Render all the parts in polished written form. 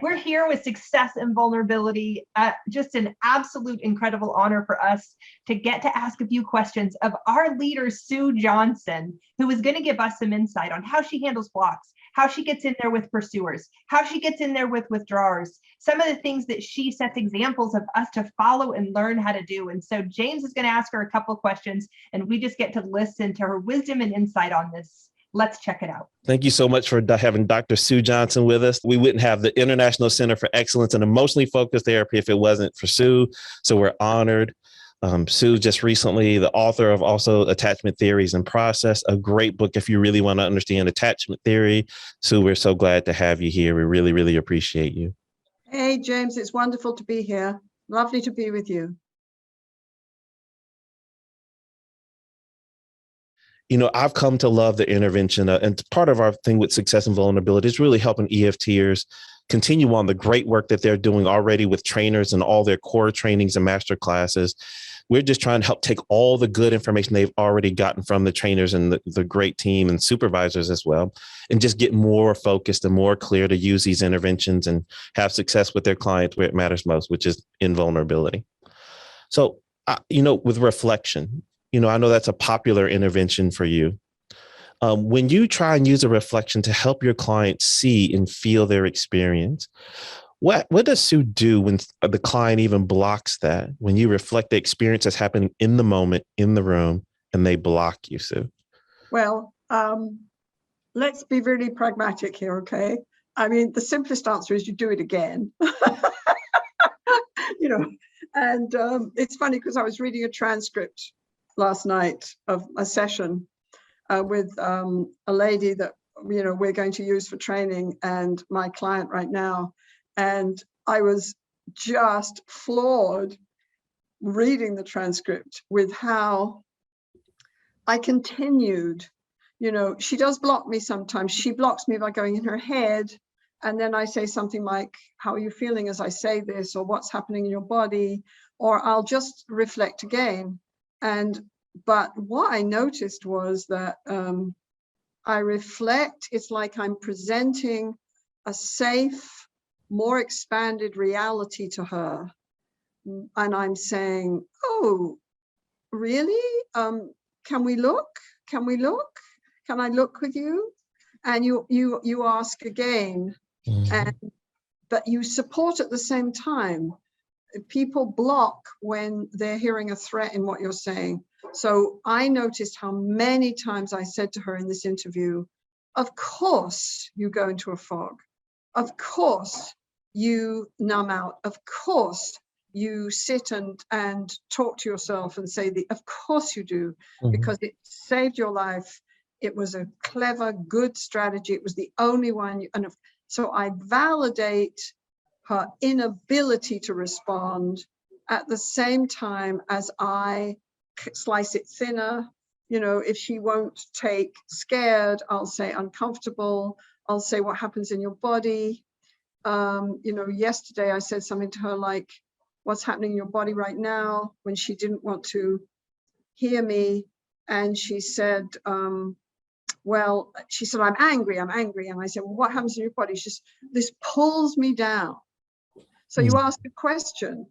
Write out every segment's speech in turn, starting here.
We're here with Success and Vulnerability. Just an absolute incredible honor for us to get to ask a few questions of our leader, Sue Johnson, who is going to give us some insight on how she handles blocks, how she gets in there with pursuers, how she gets in there with withdrawers, some of the things that she sets examples of us to follow and learn how to do. And so James is going to ask her a couple questions, and we just get to listen to her wisdom and insight on this. Let's check it out. Thank you so much for having Dr. Sue Johnson with us. We wouldn't have the International Center for Excellence in Emotionally Focused Therapy if it wasn't for Sue. So we're honored. Sue just recently the author of also Attachment Theories and Process, a great book if you really want to understand attachment theory. Sue, we're so glad to have you here. We really, really appreciate you. Hey, James, it's wonderful to be here. Lovely to be with you. You know, I've come to love the intervention, and part of our thing with Success and Vulnerability is really helping EFTers continue on the great work that they're doing already with trainers and all their core trainings and master classes. We're just trying to help take all the good information they've already gotten from the trainers and the great team and supervisors as well, and just get more focused and more clear to use these interventions and have success with their clients where it matters most, which is in vulnerability. So, you know, with reflection, you know, I know that's a popular intervention for you. When you try and use a reflection to help your clients see and feel their experience, what does Sue do when the client even blocks that? When you reflect the experience that's happening in the moment, in the room, and they block you, Sue? Well, let's be really pragmatic here, okay? I mean, the simplest answer is you do it again. You know, and it's funny because I was reading a transcript last night of a session with a lady that, you know, we're going to use for training, and my client right now. And I was just floored reading the transcript with how I continued. You know, she does block me sometimes. She blocks me by going in her head. And then I say something like, how are you feeling as I say this? Or what's happening in your body? Or I'll just reflect again. But what I noticed was that I reflect, it's like I'm presenting a safe, more expanded reality to her. And I'm saying, oh, really? Can we look? Can we look? Can I look with you? And you ask again, but you support at the same time. People block when they're hearing a threat in what you're saying. So I noticed how many times I said to her in this interview, of course you go into a fog. Of course you numb out. Of course you sit and talk to yourself and say, of course you do, because it saved your life. It was a clever, good strategy. It was the only one. And so I validate her inability to respond at the same time as I slice it thinner. You know, if she won't take scared, I'll say uncomfortable. I'll say what happens in your body. You know, yesterday I said something to her like, what's happening in your body right now, when she didn't want to hear me. And she said, well, she said, I'm angry. And I said, well, what happens in your body? She says, this pulls me down. So you ask a question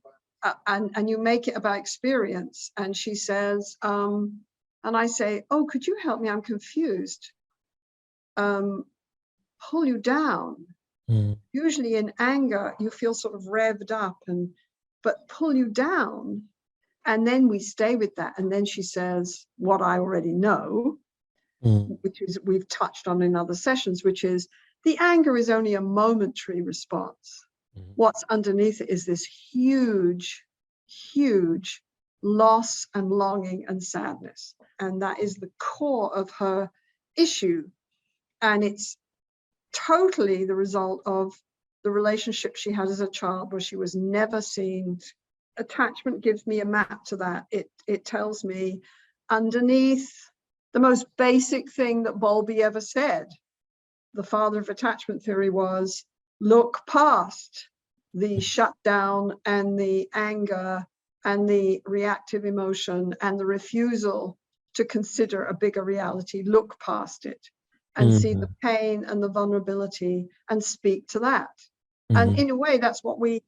and you make it about experience. And she says, and I say, oh, could you help me? I'm confused. Pull you down. Usually in anger, you feel sort of revved up, but pull you down. And then we stay with that. And then she says, what I already know, which is we've touched on in other sessions, which is the anger is only a momentary response. What's underneath it is this huge, huge loss and longing and sadness. And that is the core of her issue. And it's totally the result of the relationship she had as a child where she was never seen. Attachment gives me a map to that. It tells me underneath the most basic thing that Bowlby ever said, the father of attachment theory, was look past the shutdown and the anger and the reactive emotion and the refusal to consider a bigger reality. Look past it and see the pain and the vulnerability and speak to that. And in a way, that's what we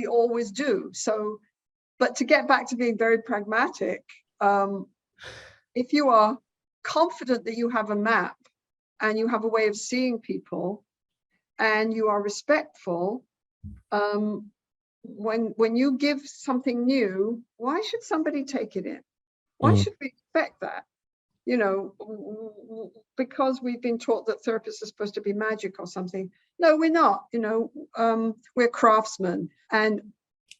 always do. So, but to get back to being very pragmatic, if you are confident that you have a map and you have a way of seeing people and you are respectful, when you give something new, why should somebody take it in? Why should we expect that? You know, because we've been taught that therapists are supposed to be magic or something. No, we're not. You know, we're craftsmen. And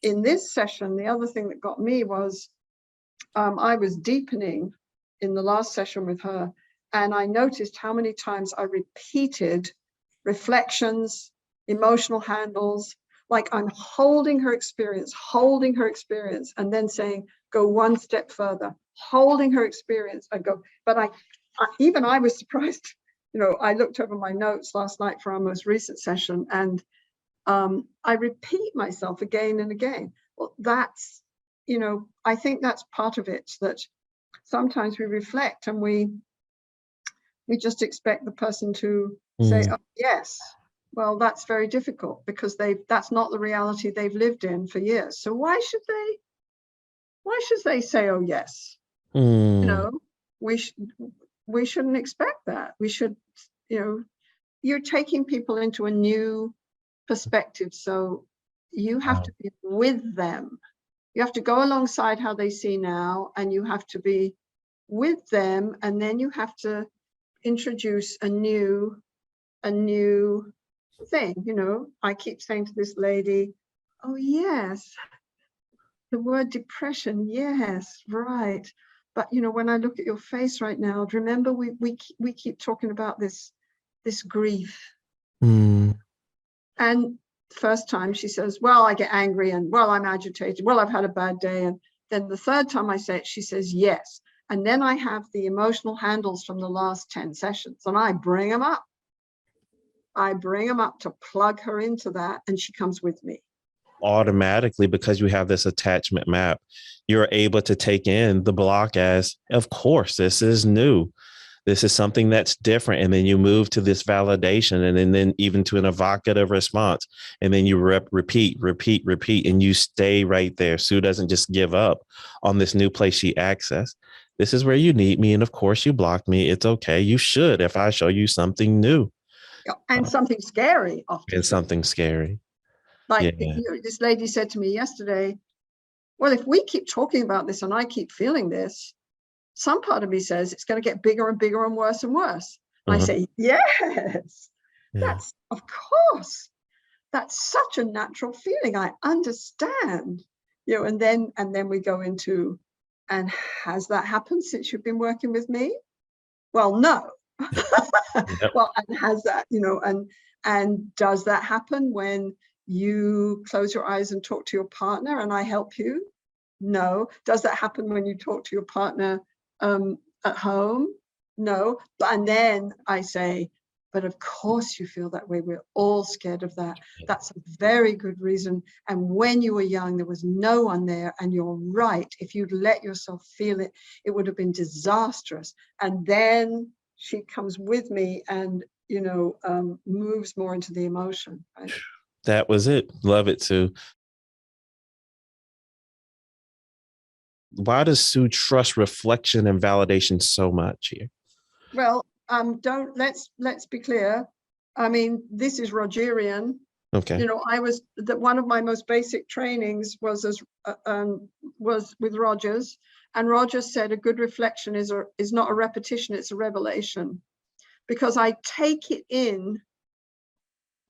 in this session, the other thing that got me was I was deepening in the last session with her, and I noticed how many times I repeated reflections, emotional handles, like I'm holding her experience, and then saying, go one step further, holding her experience. I go, but I was surprised. You know, I looked over my notes last night for our most recent session, and I repeat myself again and again. Well, that's, you know, I think that's part of it, that sometimes we reflect and we just expect the person to say, oh, yes. Well, that's very difficult because that's not the reality they've lived in for years. So why should they say, oh, yes? You know, we shouldn't expect that. We should, you know, you're taking people into a new perspective. So you have to be with them. You have to go alongside how they see now, and you have to be with them. And then you have to introduce a new thing. You know, I keep saying to this lady, oh, yes, the word depression. Yes, right. But, you know, when I look at your face right now, remember, we keep talking about this grief. And first time she says, well, I get angry, and well, I'm agitated. Well, I've had a bad day. And then the third time I say it, she says, yes. And then I have the emotional handles from the last 10 sessions, and I bring them up. I bring them up to plug her into that, and she comes with me. Automatically, because you have this attachment map, you're able to take in the block as, of course, this is new. This is something that's different. And then you move to this validation, and then even to an evocative response. And then you repeat, and you stay right there. Sue doesn't just give up on this new place she accessed. This is where you need me. And of course, you blocked me. It's okay. You should, if I show you something new. And something scary often. And something scary. Like this lady said to me yesterday, well, if we keep talking about this and I keep feeling this, some part of me says it's going to get bigger and bigger and worse and worse. I say, yes, that's, of course, that's such a natural feeling. I understand, you know, and then we go into, and has that happened since you've been working with me? Well, no. Well, and has that, you know, and does that happen when you close your eyes and talk to your partner and I help you? No. Does that happen when you talk to your partner at home? No. And then I say, but of course you feel that way. We're all scared of that. That's a very good reason. And when you were young, there was no one there. And you're right. If you'd let yourself feel it, it would have been disastrous. And then she comes with me and, you know, moves more into the emotion. Right? That was it. Love it, Sue. Why does Sue trust reflection and validation so much here? Well, let's be clear. I mean, this is Rogerian. Okay. You know, one of my most basic trainings was with Rogers, and Rogers said a good reflection is not a repetition, it's a revelation, because I take it in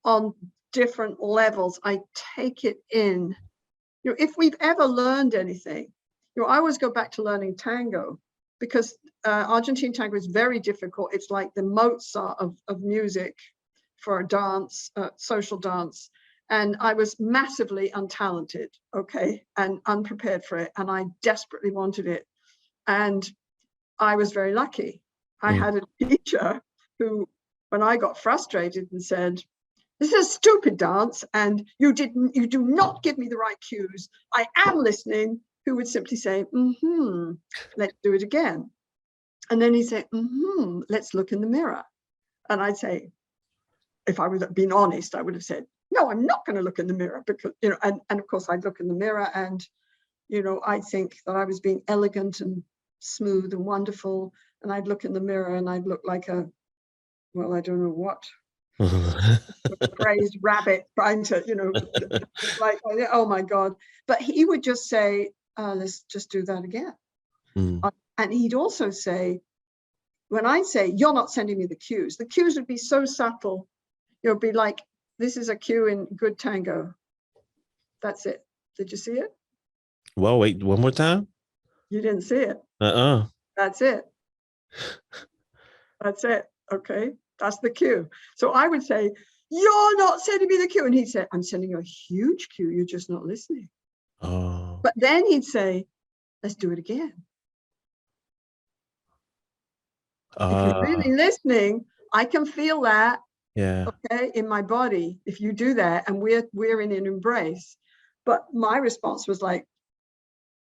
on different levels. I take it in. You know, if we've ever learned anything, you know, I always go back to learning tango, because Argentine tango is very difficult. It's like the Mozart of music for a dance, social dance. And I was massively untalented, okay, and unprepared for it. And I desperately wanted it. And I was very lucky. I had a teacher who, when I got frustrated and said, this is a stupid dance, and you do not give me the right cues, I am listening, who would simply say, let's do it again. And then he'd say, let's look in the mirror. And I'd say, if I would have been honest, I would have said, no, I'm not going to look in the mirror because, you know, and of course I'd look in the mirror and, you know, I think that I was being elegant and smooth and wonderful. And I'd look in the mirror and I'd look like a, well, I don't know what, a crazed rabbit trying to, you know, like, oh my God. But he would just say, let's just do that again. And he'd also say, when I say, you're not sending me the cues would be so subtle. It would be like, this is a cue in Good Tango. That's it. Did you see it? Well, wait, one more time. You didn't see it. That's it. That's it. Okay. That's the cue. So I would say, you're not sending me the cue. And he'd say, I'm sending you a huge cue. You're just not listening. Oh. But then he'd say, let's do it again. If you're really listening, I can feel that. Yeah. Okay, in my body, if you do that, and we're in an embrace. But my response was like,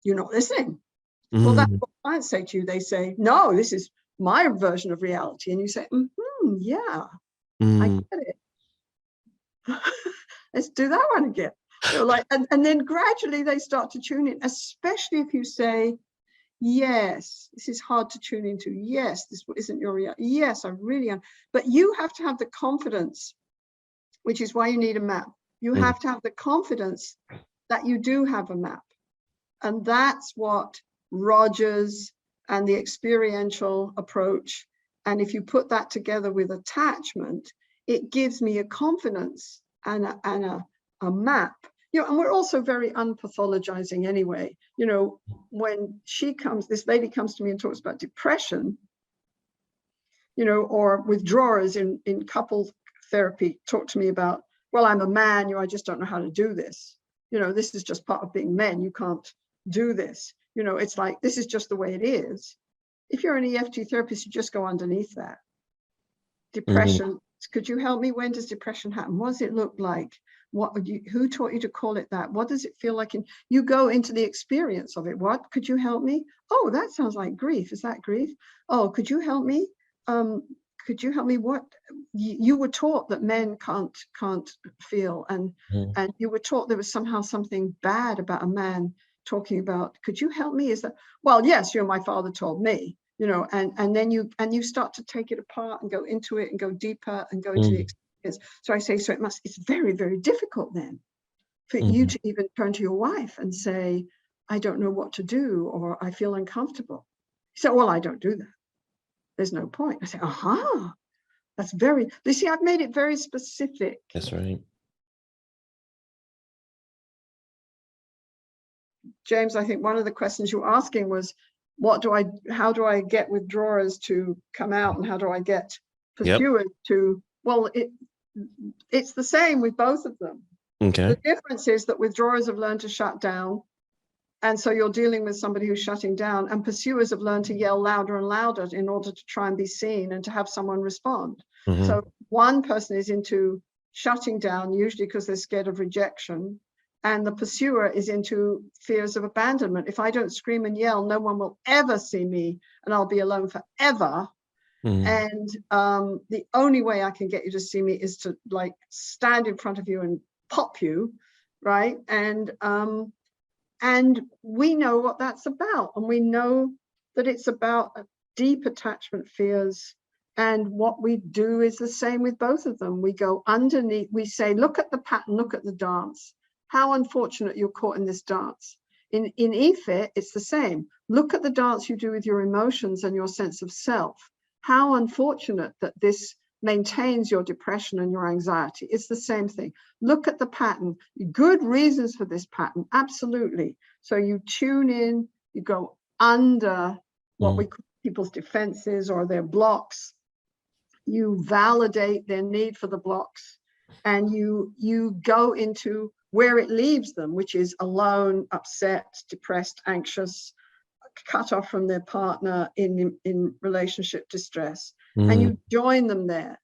you're not listening. Well, that's what clients say to you. They say, no, this is my version of reality. And you say, yeah, I get it. Let's do that one again. You know, like, and then gradually they start to tune in, especially if you say, yes, this is hard to tune into. Yes, this isn't your reality. Yes, I really am. But you have to have the confidence, which is why you need a map. You have to have the confidence that you do have a map. And that's what Rogers and the experiential approach. And if you put that together with attachment, it gives me a confidence and a map. You know, and we're also very unpathologizing anyway. You know, when this lady comes to me and talks about depression, you know, or withdrawers in couple therapy talk to me about, well, I'm a man, you know, I just don't know how to do this. You know, this is just part of being men. You can't do this. You know, it's like, this is just the way it is. If you're an EFT therapist, you just go underneath that. Depression, could you help me? When does depression happen? What does it look like? Who taught you to call it that? What does it feel like? You go into the experience of it. What could you help me? Oh, that sounds like grief. Is that grief? Oh, could you help me? Could you help me? What you were taught that men can't feel, and you were taught there was somehow something bad about a man talking about. Could you help me? Is that, well, yes, my father told me. You know, and then you start to take it apart and go into it and go deeper and go into the experience. So I say, so it's very, very difficult then for you to even turn to your wife and say, I don't know what to do, or I feel uncomfortable. So, well, I don't do that. There's no point. I say, that's very, you see, I've made it very specific. That's right. James, I think one of the questions you were asking was, how do I get withdrawers to come out, and how do I get pursuers to, well, it's the same with both of them. Okay. The difference is that withdrawers have learned to shut down. And so you're dealing with somebody who's shutting down, and pursuers have learned to yell louder and louder in order to try and be seen and to have someone respond. So one person is into shutting down, usually because they're scared of rejection. And the pursuer is into fears of abandonment. If I don't scream and yell, no one will ever see me, and I'll be alone forever. And the only way I can get you to see me is to like stand in front of you and pop you, right? And we know what that's about, and we know that it's about deep attachment fears. And what we do is the same with both of them. We go underneath. We say, look at the pattern, look at the dance. How unfortunate you're caught in this dance. In EFIT, it's the same. Look at the dance you do with your emotions and your sense of self. How unfortunate that this maintains your depression and your anxiety. It's the same thing. Look at the pattern. Good reasons for this pattern, absolutely. So you tune in, you go under what we call people's defenses or their blocks. You validate their need for the blocks, and you go into where it leaves them, which is alone, upset, depressed, anxious, cut off from their partner, in relationship distress, and you join them there.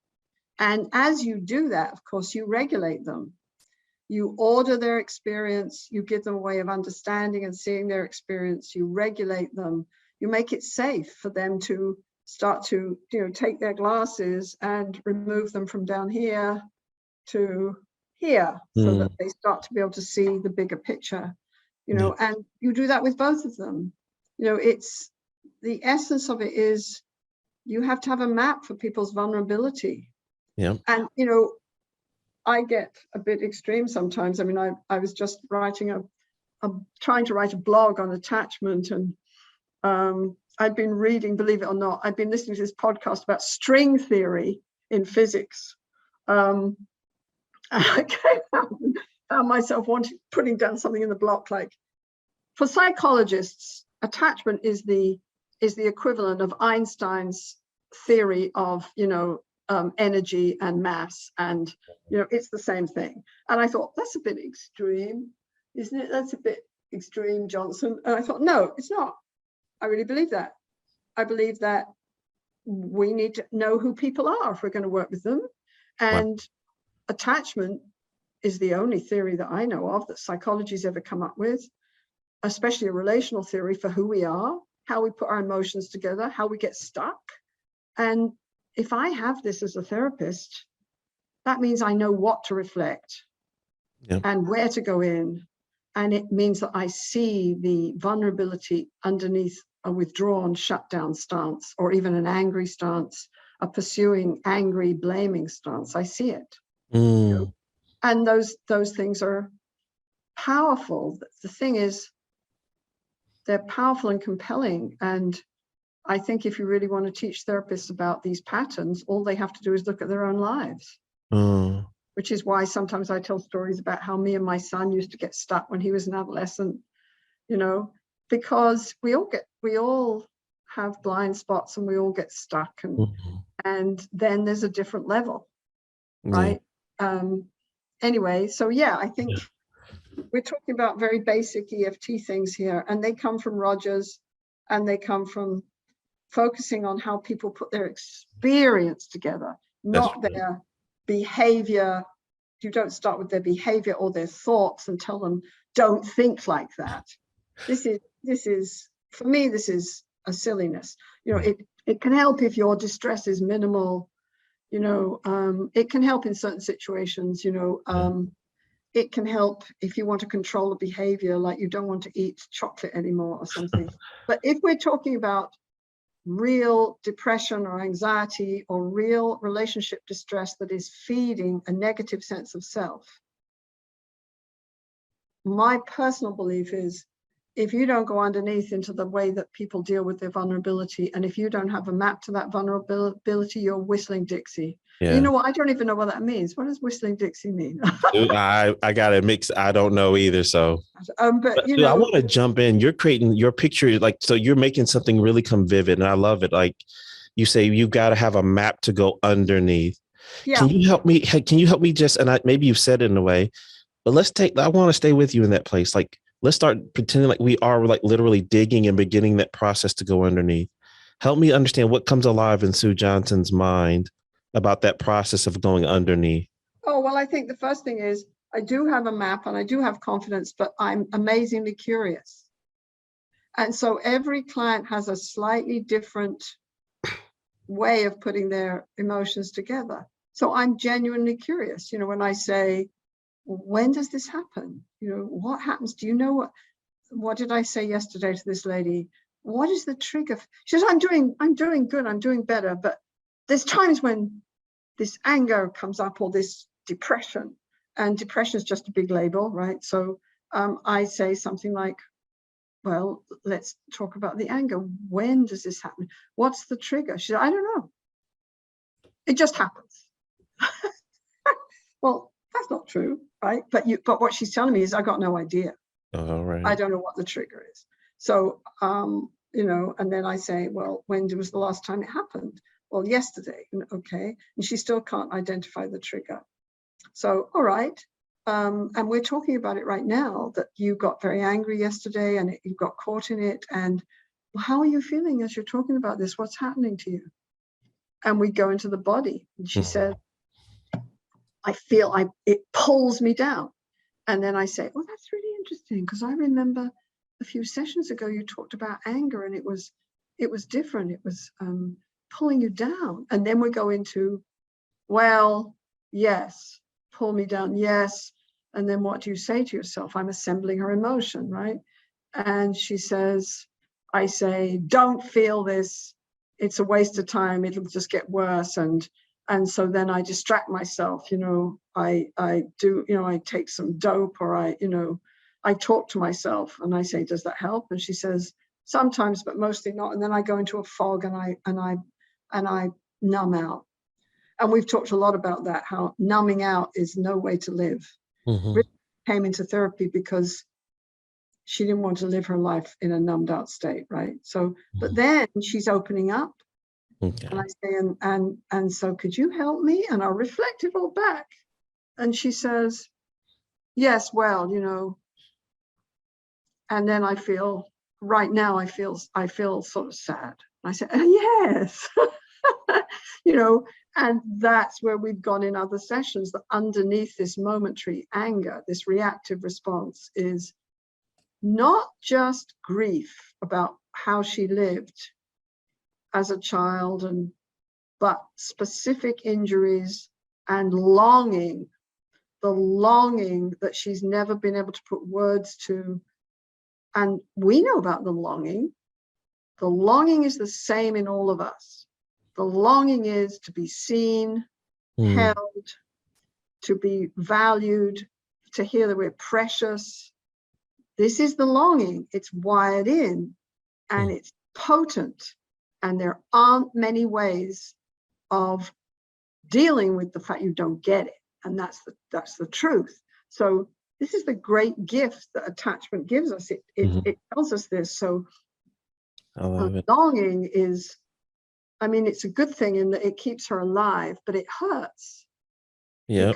And as you do that, of course, you regulate them. You order their experience, you give them a way of understanding and seeing their experience, you regulate them, you make it safe for them to start to, take their glasses and remove them from down here to here so Mm. that they start to be able to see the bigger picture, you know, and you do that with both of them. You know, it's the essence of it is you have to have a map for people's vulnerability. Yeah. And, you know, I get a bit extreme sometimes. I mean, I was just writing trying to write a blog on attachment, and I'd been reading, believe it or not, I'd been listening to this podcast about string theory in physics. And I came out and found myself putting down something in the block like, for psychologists, attachment is the equivalent of Einstein's theory of, you know, energy and mass, and, you know, it's the same thing. And I thought, that's a bit extreme, isn't it? That's a bit extreme, Johnson. And I thought, no, it's not. I really believe that. I believe that we need to know who people are if we're going to work with them. And attachment is the only theory that I know of that psychology's ever come up with, especially a relational theory for who we are, how we put our emotions together, how we get stuck. And if I have this as a therapist, that means I know what to reflect and where to go in. And it means that I see the vulnerability underneath a withdrawn, shut down stance, or even an angry stance, a pursuing, angry, blaming stance. I see it. You know? And those things are powerful. The thing is, they're powerful and compelling. And I think if you really want to teach therapists about these patterns, all they have to do is look at their own lives. Which is why sometimes I tell stories about how me and my son used to get stuck when he was an adolescent, you know, because we all have blind spots and we all get stuck, and then there's a different level, right? Anyway, so yeah, I think we're talking about very basic EFT things here, and they come from Rogers, and they come from focusing on how people put their experience together, not their behavior. You don't start with their behavior or their thoughts and tell them, don't think like that. This is, for me, this is a silliness. You know, it can help if your distress is minimal, you know, it can help in certain situations, you know, it can help if you want to control a behavior, like you don't want to eat chocolate anymore or something. But if we're talking about real depression or anxiety or real relationship distress that is feeding a negative sense of self, my personal belief is, if you don't go underneath into the way that people deal with their vulnerability, and if you don't have a map to that vulnerability, you're whistling Dixie. You know what? I don't even know what that means. What does whistling Dixie mean? I got it mixed. I don't know either. So, but you know, I want to jump in. You're creating your picture, like, so you're making something really come vivid, and I love it. Like you say, you've got to have a map to go underneath. Can you help me? Can you help me just, and maybe you've said it in a way, but I want to stay with you in that place. Like, let's start pretending like we are like literally digging and beginning that process to go underneath. Help me understand what comes alive in Sue Johnson's mind about that process of going underneath. Oh, well, I think the first thing is I do have a map and I do have confidence, but I'm amazingly curious. And so every client has a slightly different way of putting their emotions together. So I'm genuinely curious, you know, when I say, when does this happen? You know, what happens? Do you know what did I say yesterday to this lady? What is the trigger? She says, I'm doing good, I'm doing better, but there's times when this anger comes up, or this depression, and depression is just a big label, right? So I say something like, well, let's talk about the anger. When does this happen? What's the trigger? She said, I don't know. It just happens. Well, that's not true, right? But what she's telling me is I got no idea. All right. I don't know what the trigger is. So, you know, and then I say, well, when was the last time it happened? Well, yesterday. Okay. And she still can't identify the trigger. So, all right. And we're talking about it right now, that you got very angry yesterday and you got caught in it. And well, how are you feeling as you're talking about this? What's happening to you? And we go into the body. And she said, I feel it pulls me down. And then I say, oh, that's really interesting, because I remember a few sessions ago you talked about anger, and it was different. It was pulling you down. And then we go into, well, yes, pull me down. Yes. And then what do you say to yourself? I'm assembling her emotion, right? And she says, I say, don't feel this. It's a waste of time. It'll just get worse. And so then I distract myself, I do, I take some dope, or I talk to myself and I say, does that help? And she says, sometimes, but mostly not. And then I go into a fog and I numb out. And we've talked a lot about that, how numbing out is no way to live. Mhm. Came into therapy because she didn't want to live her life in a numbed out state, right? So, but then she's opening up, Okay. and I say, and so could you help me? And I'll reflect it all back. And she says, yes, well, and then I feel, right now I feel sort of sad. I say, yes, and that's where we've gone in other sessions, that underneath this momentary anger, this reactive response, is not just grief about how she lived as a child, but specific injuries and longing, the longing that she's never been able to put words to. And we know about the longing. The longing is the same in all of us. The longing is to be seen, held, to be valued, to hear that we're precious. This is the longing. It's wired in, and it's potent. And there aren't many ways of dealing with the fact you don't get it. And that's the truth. So this is the great gift that attachment gives us. It tells us this. So longing is, it's a good thing in that it keeps her alive, but it hurts. Yeah.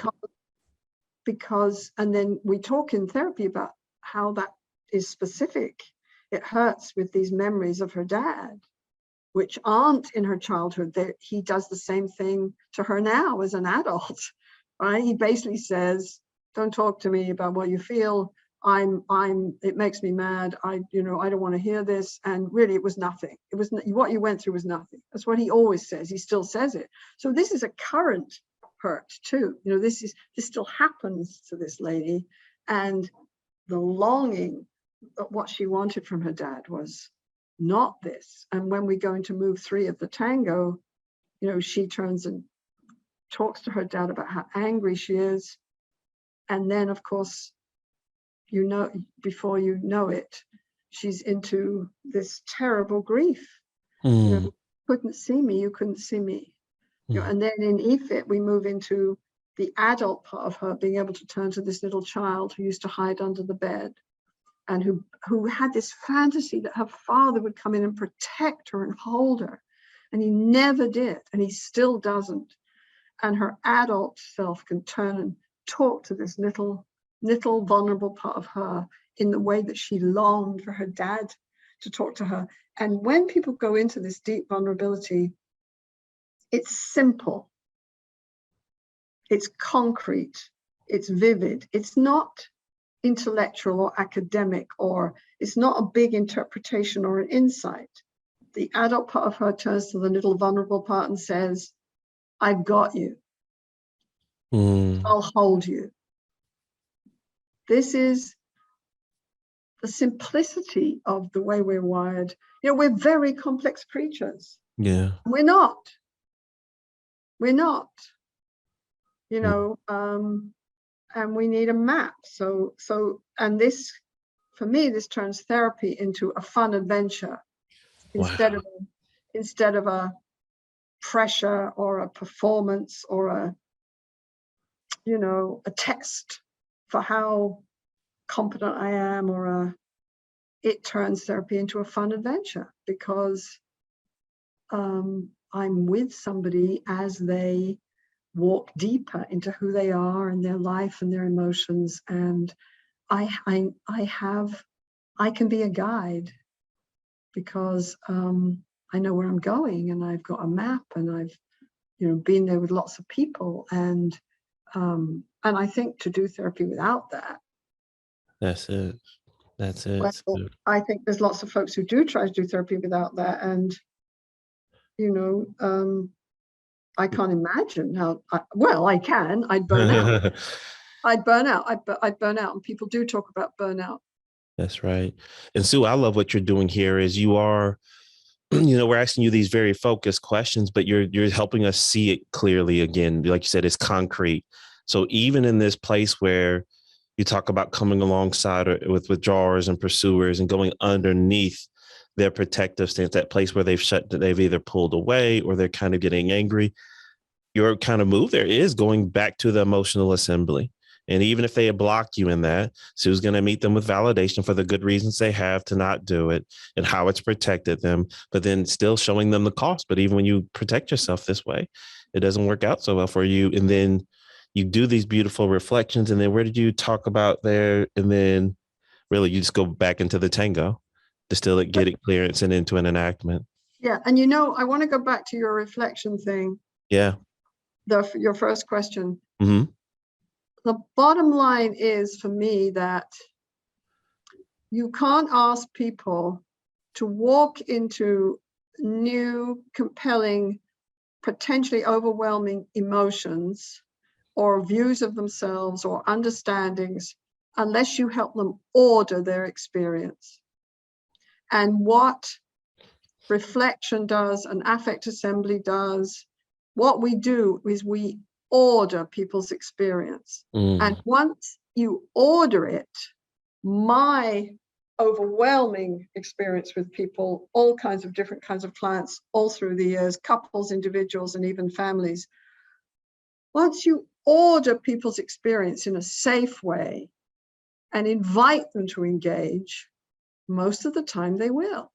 Because, and then we talk in therapy about how that is specific. It hurts with these memories of her dad, which aren't in her childhood. He does the same thing to her now as an adult, right? He basically says, don't talk to me about what you feel. It makes me mad. I don't want to hear this. And really, it was nothing. It was what you went through was nothing. That's what he always says. He still says it. So this is a current hurt too. This still happens to this lady. And the longing that what she wanted from her dad was not this. And when we go into move 3 of the tango, she turns and talks to her dad about how angry she is. And then, of course, before you know it, she's into this terrible grief. You couldn't see me, you couldn't see me. And then in EFIT, we move into the adult part of her being able to turn to this little child who used to hide under the bed, and who had this fantasy that her father would come in and protect her and hold her. And he never did, and he still doesn't. And her adult self can turn and talk to this little vulnerable part of her in the way that she longed for her dad to talk to her. And when people go into this deep vulnerability, it's simple, it's concrete, it's vivid, it's not intellectual or academic, or it's not a big interpretation or an insight. The adult part of her turns to the little vulnerable part and says, I've got you. I'll hold you. This is the simplicity of the way we're wired. We're very complex creatures. Yeah. We're not. And we need a map. So, and this, for me, this turns therapy into a fun adventure instead of a pressure or a performance or a test for how competent I am, it turns therapy into a fun adventure because I'm with somebody as they walk deeper into who they are and their life and their emotions, and I can be a guide because I know where I'm going, and I've got a map, and I've been there with lots of people, and I think to do therapy without that, that's it. Well, I think there's lots of folks who do try to do therapy without that, and I can't imagine how, well, I can, I'd burn out. I'd burn out. I'd burn out. And people do talk about burnout. That's right. And Sue, I love what you're doing here is you are, we're asking you these very focused questions, but you're helping us see it clearly again. Like you said, it's concrete. So even in this place where you talk about coming alongside with withdrawers and pursuers and going underneath their protective stance, that place where they've either pulled away or they're kind of getting angry, your kind of move there is going back to the emotional assembly. And even if they had blocked you in that, Sue's going to meet them with validation for the good reasons they have to not do it and how it's protected them, but then still showing them the cost. But even when you protect yourself this way, it doesn't work out so well for you. And then you do these beautiful reflections. And then where did you talk about there? And then really you just go back into the tango, distill it, get it clearance and into an enactment. Yeah. And I want to go back to your reflection thing. Yeah. Your first question. Mm-hmm. The bottom line is for me that you can't ask people to walk into new, compelling, potentially overwhelming emotions or views of themselves or understandings unless you help them order their experience. And what reflection does and affect assembly does, what we do is we order people's experience. And once you order it, my overwhelming experience with people, all kinds of different kinds of clients all through the years, couples, individuals, and even families, once you order people's experience in a safe way and invite them to engage, most of the time they will.